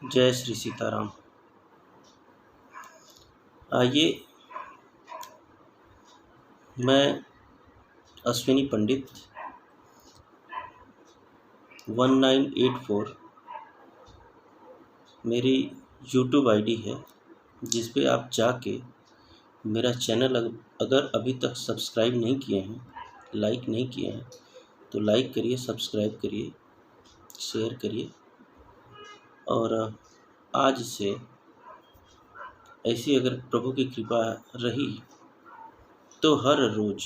जय श्री सीताराम। आइए, मैं अश्विनी पंडित 1984 मेरी यूट्यूब आईडी है, जिस पे आप जाके मेरा चैनल अगर अभी तक सब्सक्राइब नहीं किए हैं, लाइक नहीं किए हैं, तो लाइक करिए, सब्सक्राइब करिए, शेयर करिए। और आज से ऐसी अगर प्रभु की कृपा रही तो हर रोज़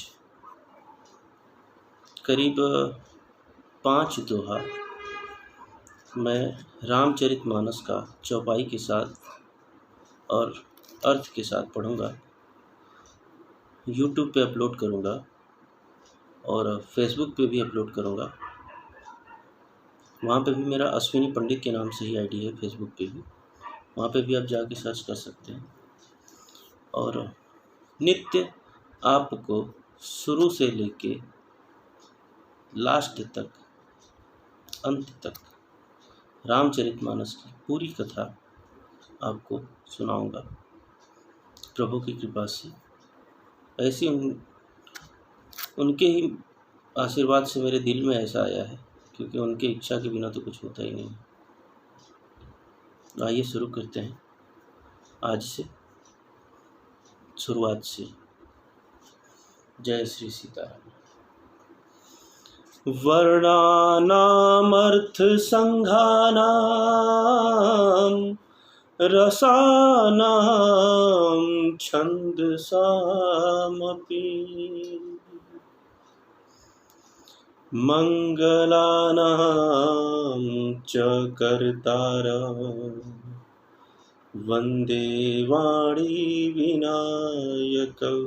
करीब 5 दोहा मैं रामचरितमानस का चौपाई के साथ और अर्थ के साथ पढ़ूँगा, यूट्यूब पे अपलोड करूँगा और फेसबुक पे भी अपलोड करूँगा। वहाँ पे भी मेरा अश्विनी पंडित के नाम से ही आईडी है, फेसबुक पे भी, वहाँ पे भी आप जाके सर्च कर सकते हैं। और नित्य आपको शुरू से लेके लास्ट तक, अंत तक रामचरितमानस की पूरी कथा आपको सुनाऊंगा प्रभु की कृपा से। ऐसी उनके ही आशीर्वाद से मेरे दिल में ऐसा आया है, क्योंकि उनके इच्छा के बिना तो कुछ होता ही नहीं। आइए शुरू करते हैं आज से, शुरुआत से। जय श्री सीताराम। वर्णानामर्थ संघानाम रसानां छन्दसामपि मंगलानां च कर्तारः वन्दे वाणी विनायकौ।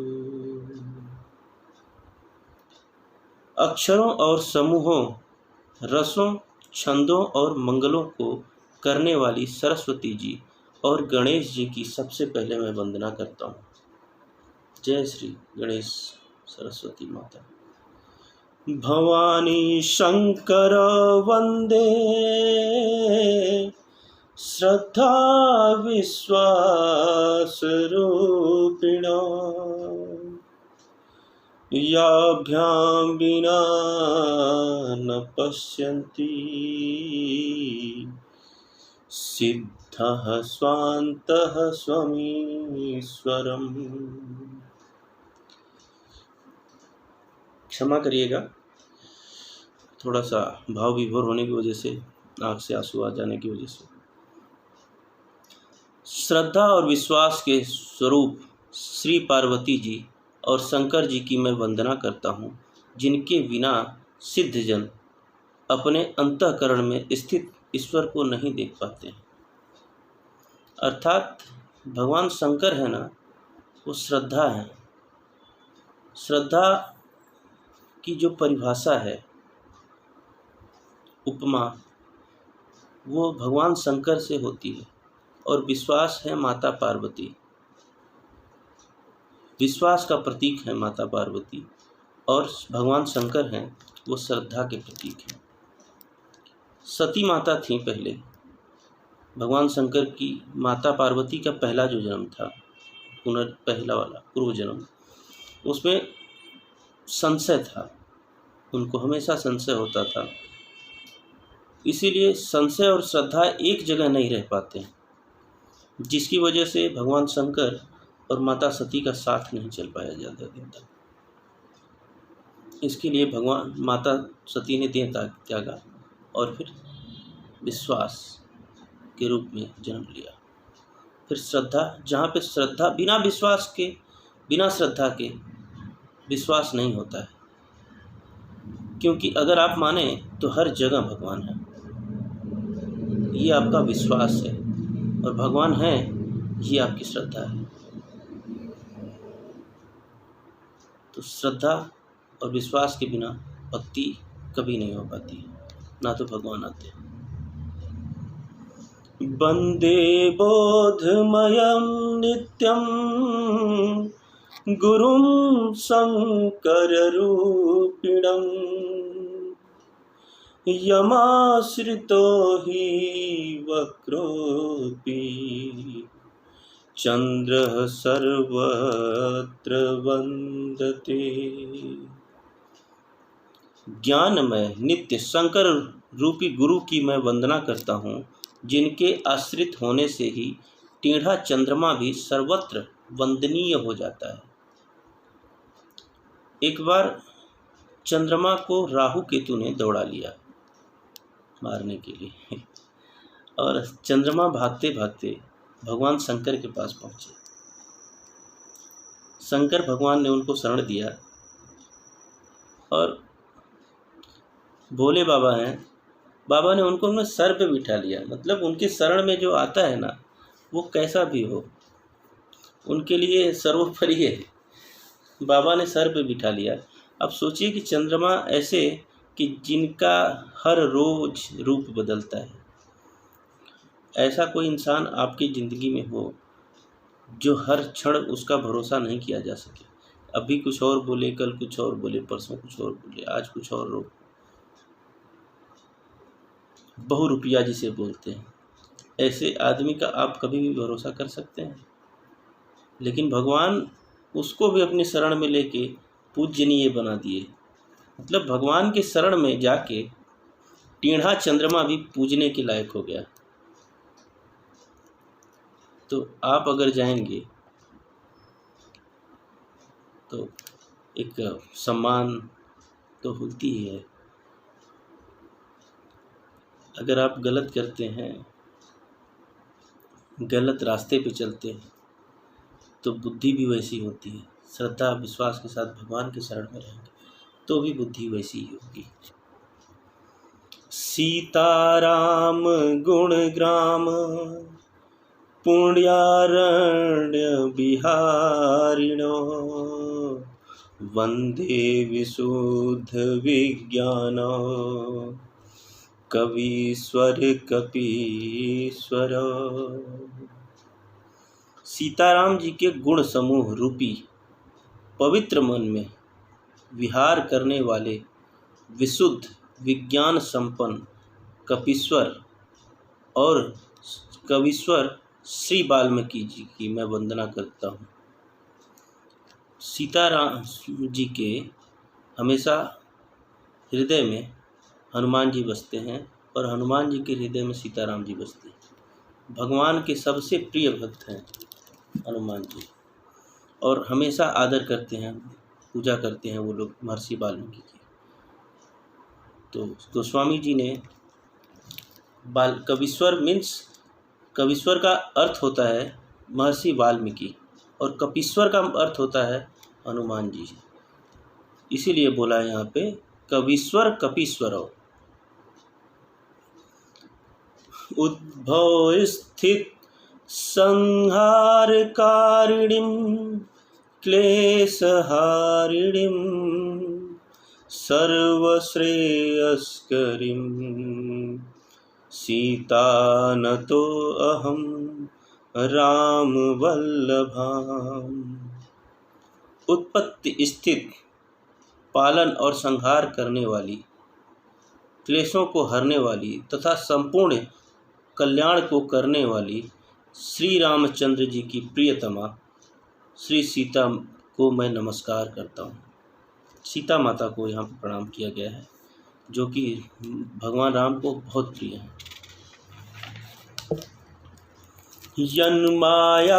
अक्षरों और समूहों, रसों, छंदों और मंगलों को करने वाली सरस्वती जी और गणेश जी की सबसे पहले मैं वंदना करता हूँ। जय श्री गणेश सरस्वती माता। भवानी शंकर वंदे श्रद्धा विश्वास रूपिणा याभ्यां विना न पश्यन्ति सिद्धः स्वान्तः स्वमीश्वरम्। क्षमा करिएगा, थोड़ा सा भाव विभोर होने की वजह से, आँख से आंसू आ जाने की वजह से। श्रद्धा और विश्वास के स्वरूप श्री पार्वती जी और शंकर जी की मैं वंदना करता हूँ, जिनके बिना सिद्धजन अपने अंतःकरण में स्थित ईश्वर को नहीं देख पाते हैं। अर्थात भगवान शंकर है ना, वो श्रद्धा है। श्रद्धा की जो परिभाषा है, उपमा, वो भगवान शंकर से होती है। और विश्वास है माता पार्वती, विश्वास का प्रतीक है माता पार्वती, और भगवान शंकर हैं वो श्रद्धा के प्रतीक हैं। सती माता थी पहले, भगवान शंकर की माता पार्वती का पहला जो जन्म था, पहला वाला पूर्व जन्म, उसमें संशय था, उनको हमेशा संशय होता था। इसीलिए संशय और श्रद्धा एक जगह नहीं रह पाते, जिसकी वजह से भगवान शंकर और माता सती का साथ नहीं चल पाया ज़्यादा दिन तक। इसके लिए भगवान माता सती ने देह त्यागा और फिर विश्वास के रूप में जन्म लिया। फिर श्रद्धा, जहाँ पे श्रद्धा, बिना विश्वास के, बिना श्रद्धा के विश्वास नहीं होता है, क्योंकि अगर आप माने तो हर जगह भगवान है, ये आपका विश्वास है, और भगवान है ये आपकी श्रद्धा है। तो श्रद्धा और विश्वास के बिना भक्ति कभी नहीं हो पाती, ना तो भगवान आते हैं। वंदे बोधमयं नित्यं गुरुं शंकर रूपिणं यमाश्रितो हि वक्रोऽपि चंद्रः सर्वत्र वंदते। ज्ञानमय नित्य शंकर रूपी गुरु की मैं वंदना करता हूँ, जिनके आश्रित होने से ही टेढ़ा चंद्रमा भी सर्वत्र वंदनीय हो जाता है। एक बार चंद्रमा को राहु केतु ने दौड़ा लिया मारने के लिए और चंद्रमा भागते भागते भगवान शंकर के पास पहुँचे। शंकर भगवान ने उनको शरण दिया और भोले बाबा हैं, बाबा ने उनको अपने सर पे बिठा लिया। मतलब उनके शरण में जो आता है ना, वो कैसा भी हो उनके लिए सर्वोपरि है। बाबा ने सर पे बिठा लिया। अब सोचिए कि चंद्रमा ऐसे कि जिनका हर रोज रूप बदलता है, ऐसा कोई इंसान आपकी ज़िंदगी में हो जो हर क्षण उसका भरोसा नहीं किया जा सके। अभी कुछ और बोले, कल कुछ और बोले, परसों कुछ और बोले, आज कुछ और रो बहुरूपिया जिसे बोलते हैं, ऐसे आदमी का आप कभी भी भरोसा कर सकते हैं? लेकिन भगवान उसको भी अपनी शरण में लेके पूजनीय बना दिए। मतलब भगवान के शरण में जाके टेढ़ा चंद्रमा भी पूजने के लायक हो गया। तो आप अगर जाएंगे तो एक सम्मान तो होती ही है। अगर आप गलत करते हैं, गलत रास्ते पे चलते हैं, तो बुद्धि भी वैसी होती है। श्रद्धा विश्वास के साथ भगवान के शरण में रहेंगे तो भी बुद्धि वैसी ही होगी। सीताराम गुणग्राम पुण्यारण्य बिहारिणो वंदे विशुद्ध विज्ञान कवीश्वर कपीश्वर। सीताराम जी के गुण समूह रूपी पवित्र मन में विहार करने वाले विशुद्ध विज्ञान संपन्न कपीश्वर और कवीश्वर श्री वाल्मीकि जी की मैं वंदना करता हूँ। सीताराम जी के हमेशा हृदय में हनुमान जी बसते हैं और हनुमान जी के हृदय में सीताराम जी बसते हैं। भगवान के सबसे प्रिय भक्त हैं हनुमान जी, और हमेशा आदर करते हैं, पूजा करते हैं वो लोग महर्षि वाल्मीकि की। तो गोस्वामी जी ने कवीश्वर मीन्स, कवीश्वर का अर्थ होता है महर्षि वाल्मीकि और कपीश्वर का अर्थ होता है हनुमान जी। इसीलिए बोला है यहाँ पे कवीश्वर कपीश्वर। उद्भव स्थित संहार कारिणीं क्लेशहारिणीं सर्वश्रेयस्करीं सीतानतो अहम राम वल्लभाम। उत्पत्ति स्थित पालन और संहार करने वाली, क्लेशों को हरने वाली तथा संपूर्ण कल्याण को करने वाली श्री रामचंद्र जी की प्रियतमा श्री सीता को मैं नमस्कार करता हूँ। सीता माता को यहाँ पर प्रणाम किया गया है, जो कि भगवान राम को बहुत प्रिय है।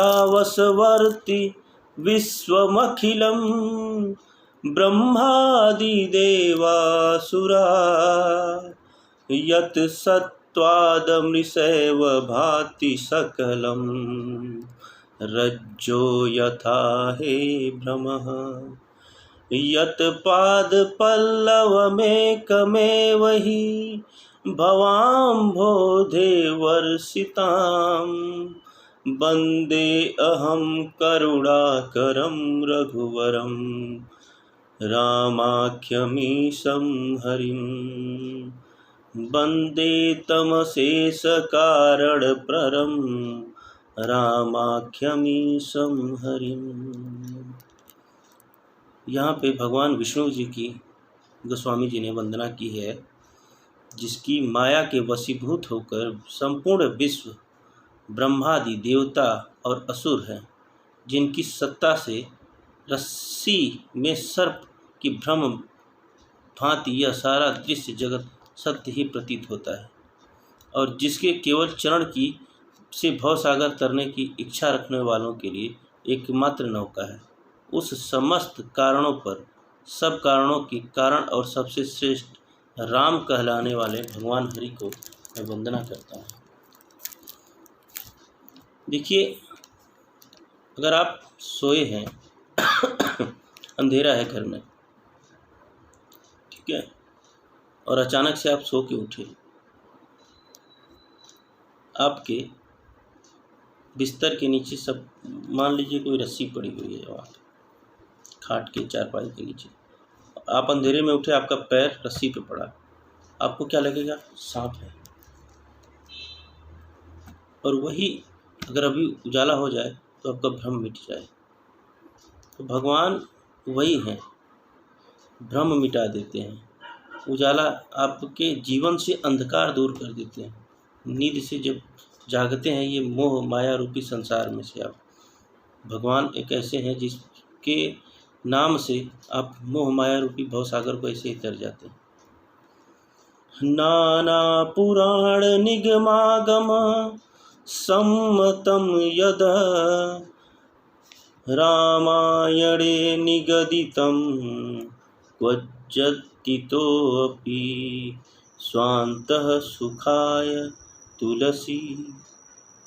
यन्मायावसवर्ति विश्वमखिलं ब्रह्मादिदेवासुरा यत् सत्त्वादमृषैव भाति सकलं रज्जो यथा हे भ्रमः यत् पादपल्लवमेकमेव हि भवाम्भोधे वर्षितां वन्दे अहं करुणाकरं रघुवरं रामाख्यमीशं हरिं वन्दे तमशेषकारणप्ररं रामाख्यमीशं हरिं। यहाँ पे भगवान विष्णु जी की गोस्वामी जी ने वंदना की है। जिसकी माया के वशीभूत होकर संपूर्ण विश्व ब्रह्मादि देवता और असुर हैं, जिनकी सत्ता से रस्सी में सर्प की भ्रम भांति यह सारा दृश्य जगत सत्य ही प्रतीत होता है, और जिसके केवल चरण की से भवसागर तरने की इच्छा रखने वालों के लिए एकमात्र नौका है। उस समस्त कारणों पर सब कारणों के कारण और सबसे श्रेष्ठ राम कहलाने वाले भगवान हरि को मैं वंदना करता हूँ। देखिए, अगर आप सोए हैं अंधेरा है घर में, ठीक है, और अचानक से आप सो के उठे, आपके बिस्तर के नीचे सब मान लीजिए कोई रस्सी पड़ी हुई है, वहाँ खाट के चारपाई के नीचे आप अंधेरे में उठे, आपका पैर रस्सी पे पड़ा, आपको क्या लगेगा? सांप है। और वही अगर अभी उजाला हो जाए तो आपका भ्रम मिट जाए। तो भगवान वही हैं, भ्रम मिटा देते हैं, उजाला आपके जीवन से अंधकार दूर कर देते हैं। नींद से जब जागते हैं ये मोह माया रूपी संसार में से, आप भगवान एक ऐसे हैं जिसके नाम से आप मोह माया रूपी भवसागर को ऐसे ही तर जाते हैं। नाना पुराण निगमागम सम्मतम यद रामायणे निगदितं क्वचित्तितोऽपि स्वान्तः सुखाय तुलसी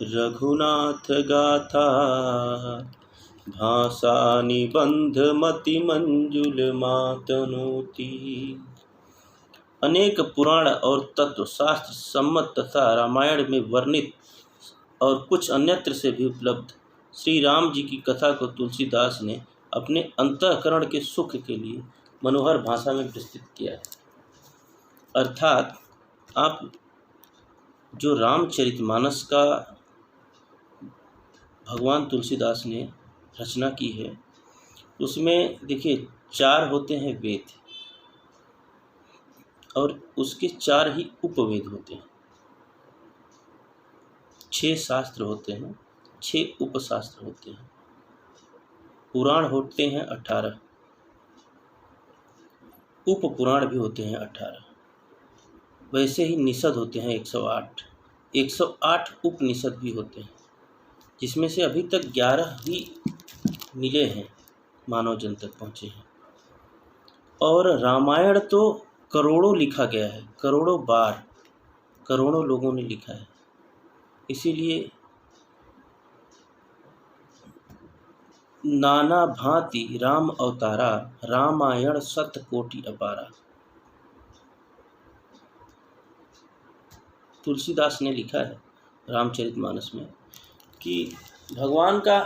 रघुनाथ गाथा भाषा निबंध मति मंजुल मातनोति। अनेक पुराण और तत्व शास्त्र सम्मत तथा रामायण में वर्णित और कुछ अन्यत्र से भी उपलब्ध श्री राम जी की कथा को तुलसीदास ने अपने अंतःकरण के सुख के लिए मनोहर भाषा में प्रस्तुत किया है। अर्थात आप जो रामचरितमानस का भगवान तुलसीदास ने रचना की है, उसमें देखिए 4 होते हैं वेद और उसके 4 ही उपवेद होते हैं, 6 शास्त्र होते हैं, 6 उपशास्त्र होते हैं, पुराण होते हैं 18, उप पुराण भी होते हैं 18, वैसे ही निषद होते हैं 108, 108 उपनिषद भी होते हैं, जिसमें से अभी तक 11 ही मिले हैं, मानव जन तक पहुँचे हैं। और रामायण तो करोड़ों लिखा गया है, करोड़ों बार, करोड़ों लोगों ने लिखा है। इसीलिए नाना भांति राम अवतारा, रामायण सत कोटि अपारा। तुलसीदास ने लिखा है रामचरितमानस में कि भगवान का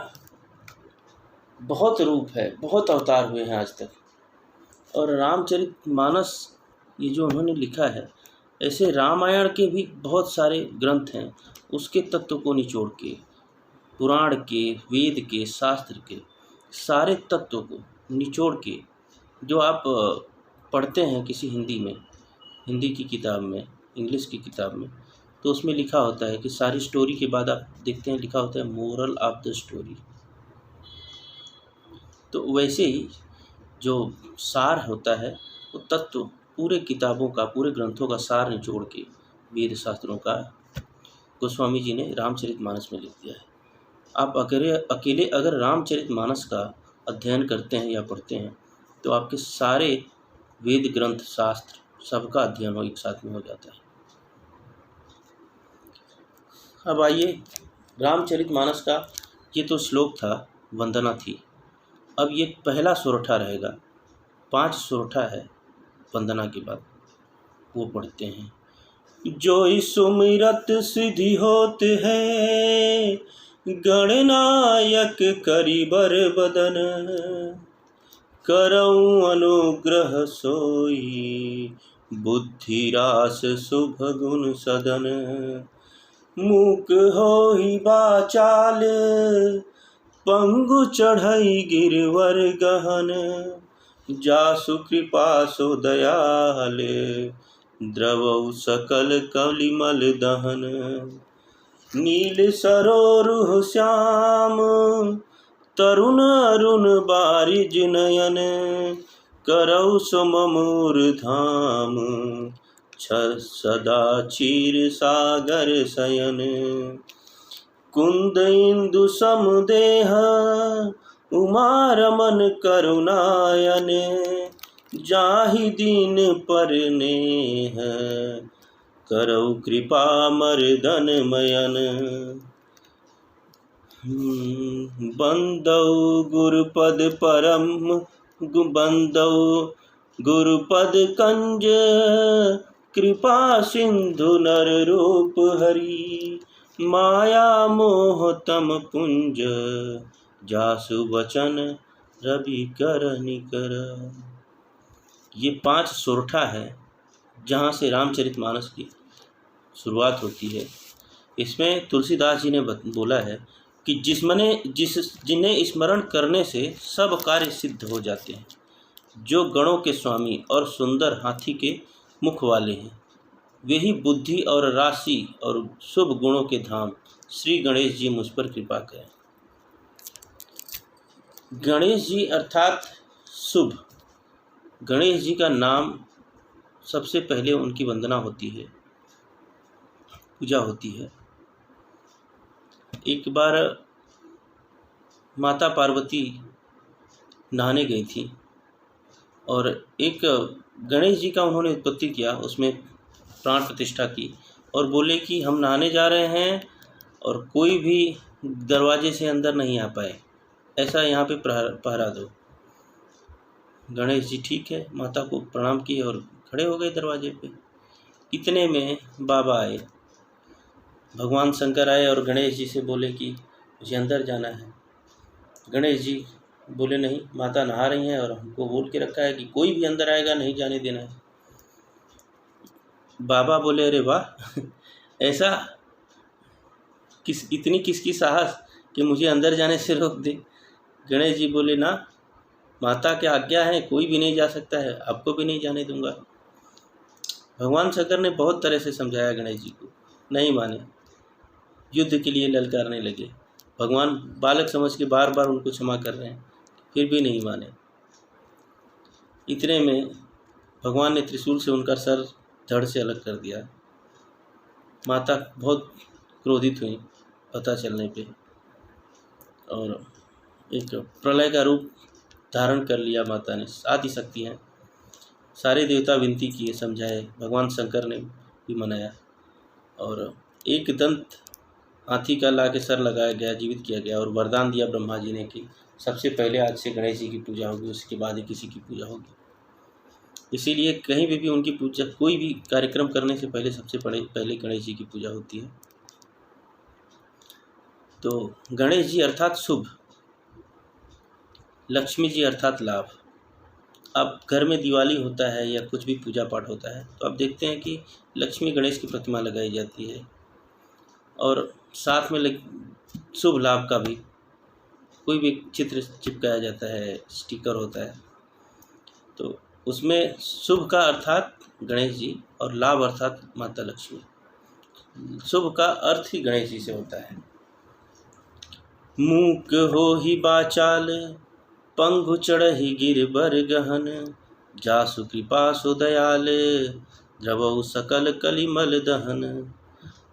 बहुत रूप है, बहुत अवतार हुए हैं आज तक, और रामचरितमानस ये जो उन्होंने लिखा है, ऐसे रामायण के भी बहुत सारे ग्रंथ हैं, उसके तत्व को निचोड़ के, पुराण के, वेद के, शास्त्र के सारे तत्व को निचोड़ के जो आप पढ़ते हैं किसी हिंदी की किताब में, इंग्लिश की किताब में, तो उसमें लिखा होता है कि सारी स्टोरी के बाद आप देखते हैं लिखा होता है मोरल ऑफ द स्टोरी। तो वैसे ही जो सार होता है वो तत्व पूरे किताबों का, पूरे ग्रंथों का सार निचोड़ के वेद शास्त्रों का गोस्वामी जी ने रामचरितमानस में लिख दिया है। आप अकेले अगर रामचरितमानस का अध्ययन करते हैं या पढ़ते हैं तो आपके सारे वेद ग्रंथ शास्त्र सबका अध्ययन एक साथ में हो जाता है। अब आइए, रामचरितमानस का ये तो श्लोक था, वंदना थी। अब ये पहला सोरठा रहेगा, 5 सोरठा है वंदना के बाद, वो पढ़ते हैं। जो सुमिरत सिद्धि होत है, गणनायक करिबर बदन, करऊँ अनुग्रह सोई, बुद्धि रास शुभ गुण सदन, मूक होई बाचाल, पंगु चढ़ई गिरवर गहन, जासु कृपा सो दयाल, द्रवौ सकल कलिमल दहन। नील सरोरुह श्याम तरुण अरुण बारिज नयन। करौ सममूर धाम सदा क्षीर सागर शयन। कुंद इंदु समदेह उमा रमन करुणायन। जाहि दीन पर नेह करौ कृपा मर्दन मयन। बंदौ गुरुपद परम बंदौ गुरुपद कंज। कृपा सिंधु नर रूप हरि। माया मोह तम पुंज। जासु वचन रवि कर निकर। ये 5 सोरठा है जहाँ से रामचरितमानस की शुरुआत होती है। इसमें तुलसीदास जी ने बोला है कि जिन्हें स्मरण करने से सब कार्य सिद्ध हो जाते हैं। जो गणों के स्वामी और सुंदर हाथी के मुख वाले हैं, वे ही बुद्धि और राशि और शुभ गुणों के धाम श्री गणेश जी मुझ पर कृपा करें। गणेश जी अर्थात शुभ। गणेश जी का नाम सबसे पहले उनकी वंदना होती है, पूजा होती है। एक बार माता पार्वती नहाने गई थी और एक गणेश जी का उन्होंने उत्पत्ति किया, उसमें प्राण प्रतिष्ठा की और बोले कि हम नहाने जा रहे हैं और कोई भी दरवाजे से अंदर नहीं आ पाए, ऐसा यहाँ पे पहरा दो। गणेश जी ठीक है, माता को प्रणाम किए और खड़े हो गए दरवाजे पे। इतने में बाबा आए, भगवान शंकर आए और गणेश जी से बोले कि मुझे अंदर जाना है। गणेश जी बोले नहीं, माता नहा रही हैं और हमको बोल के रखा है कि कोई भी अंदर आएगा नहीं जाने देना है। बाबा बोले अरे वाह, ऐसा किसकी साहस कि मुझे अंदर जाने से रोक दे। गणेश जी बोले ना, माता की आज्ञा है, कोई भी नहीं जा सकता है, आपको भी नहीं जाने दूंगा। भगवान शंकर ने बहुत तरह से समझाया गणेश जी को, नहीं माने, युद्ध के लिए ललकारने लगे। भगवान बालक समझ के बार बार उनको क्षमा कर रहे हैं, फिर भी नहीं माने। इतने में भगवान ने त्रिशूल से उनका सर धड़ से अलग कर दिया। माता बहुत क्रोधित हुई पता चलने पे और एक प्रलय का रूप धारण कर लिया माता ने। आदिशक्ति हैं, सारे देवता विनती किए, समझाए, भगवान शंकर ने भी मनाया और एक दंत हाथी का ला के सर लगाया गया, जीवित किया गया और वरदान दिया ब्रह्मा जी ने कि सबसे पहले आज से गणेश जी की पूजा होगी, उसके बाद ही किसी की पूजा होगी। इसीलिए कहीं भी उनकी पूजा, कोई भी कार्यक्रम करने से पहले सबसे पहले गणेश जी की पूजा होती है। तो गणेश जी अर्थात शुभ, लक्ष्मी जी अर्थात लाभ। अब घर में दिवाली होता है या कुछ भी पूजा पाठ होता है तो अब देखते हैं कि लक्ष्मी गणेश की प्रतिमा लगाई जाती है और साथ में शुभ लाभ का भी कोई भी चित्र चिपकाया जाता है, स्टिकर होता है। तो उसमें शुभ का अर्थात गणेश जी और लाभ अर्थात माता लक्ष्मी। शुभ का अर्थ ही गणेश जी से होता है। मूक हो ही बाचाल पंगु चढ़हि गिर बर गहन। जासु कृपा सु दयाल द्रवौ सकल कलिमल दहन।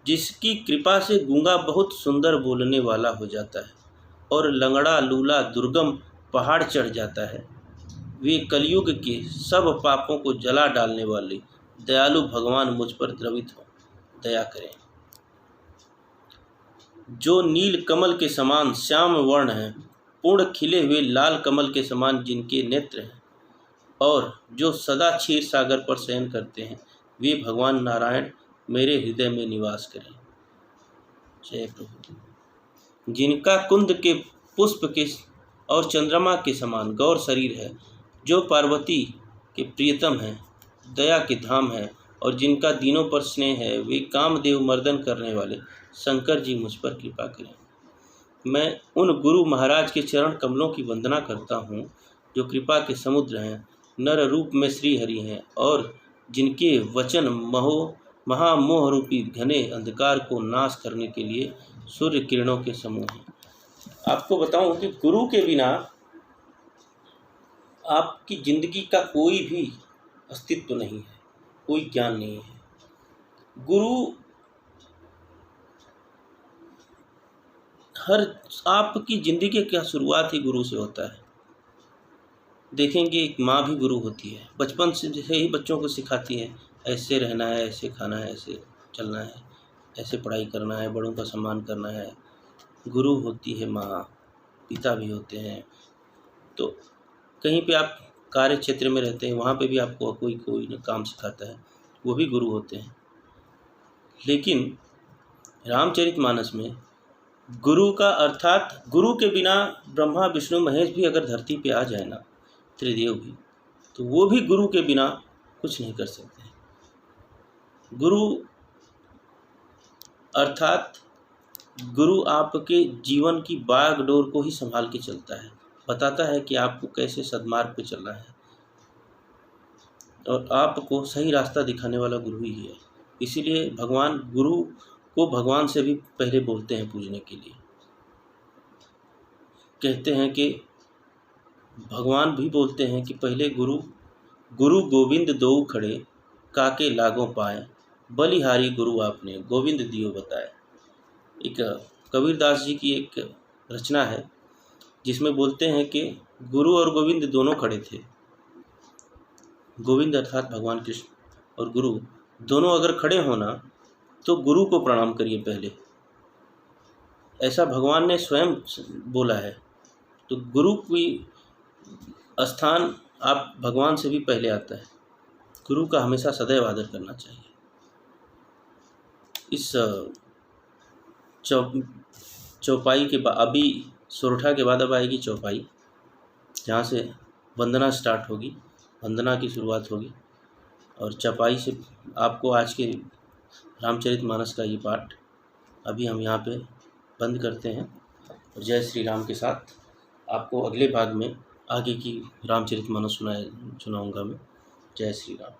जिसकी कृपा से गूंगा बहुत सुंदर बोलने वाला हो जाता है और लंगड़ा लूला दुर्गम पहाड़ चढ़ जाता है। वे कलयुग के सब पापों को जला डालने वाले दयालु भगवान मुझ पर द्रवित हो, दया करें। जो नील कमल के समान श्याम वर्ण हैं, पूर्ण खिले हुए लाल कमल के समान जिनके नेत्र हैं और जो सदा क्षीर सागर पर शयन करते हैं, वे भगवान नारायण मेरे हृदय में निवास करें। जय प्रभु। जिनका कुंद के पुष्प के और चंद्रमा के समान गौर शरीर है, जो पार्वती के प्रियतम हैं, दया के धाम है और जिनका दीनों पर स्नेह है, वे कामदेव मर्दन करने वाले शंकर जी मुझ पर कृपा करें। मैं उन गुरु महाराज के चरण कमलों की वंदना करता हूँ जो कृपा के समुद्र हैं, नर रूप में श्री हरि हैं और जिनके वचन महामोह रूपी घने अंधकार को नाश करने के लिए सूर्य किरणों के समूह हैं। आपको बताऊं कि गुरु के बिना आपकी जिंदगी का कोई भी अस्तित्व नहीं है, कोई ज्ञान नहीं है। गुरु हर आपकी ज़िंदगी का शुरुआत ही गुरु से होता है। देखेंगे एक माँ भी गुरु होती है, बचपन से ही बच्चों को सिखाती है ऐसे रहना है, ऐसे खाना है, ऐसे चलना है, ऐसे पढ़ाई करना है, बड़ों का सम्मान करना है। गुरु होती है माँ, पिता भी होते हैं। तो कहीं पे आप कार्य क्षेत्र में रहते हैं, वहाँ पे भी आपको कोई न काम सिखाता है, वो भी गुरु होते हैं। लेकिन रामचरितमानस में गुरु का अर्थात गुरु के बिना ब्रह्मा विष्णु महेश भी अगर धरती पे आ जाए ना, त्रिदेव भी, तो वो भी गुरु के बिना कुछ नहीं कर सकते। गुरु अर्थात गुरु आपके जीवन की बागडोर को ही संभाल के चलता है, बताता है कि आपको कैसे सद्मार्ग पे चलना है, और आपको सही रास्ता दिखाने वाला गुरु ही है। इसीलिए भगवान गुरु को भगवान से भी पहले बोलते हैं पूजने के लिए। कहते हैं कि भगवान भी बोलते हैं कि पहले गुरु गोविंद दो खड़े, काके लागों पाए, बलिहारी गुरु आपने गोविंद दियो बताए। एक कबीरदास जी की एक रचना है जिसमें बोलते हैं कि गुरु और गोविंद दोनों खड़े थे। गोविंद अर्थात भगवान कृष्ण और गुरु दोनों अगर खड़े होना तो गुरु को प्रणाम करिए पहले, ऐसा भगवान ने स्वयं बोला है। तो गुरु की स्थान आप भगवान से भी पहले आता है। गुरु का हमेशा सदैव आदर करना चाहिए। इस चौपाई के बाद अभी सोरठा के बाद अब आएगी चौपाई, जहाँ से वंदना स्टार्ट होगी, वंदना की शुरुआत होगी। और चौपाई से आपको आज के रामचरितमानस का ये पाठ अभी हम यहाँ पे बंद करते हैं। और जय श्री राम के साथ आपको अगले भाग में आगे की रामचरितमानस सुनाऊंगा मैं। जय श्री राम।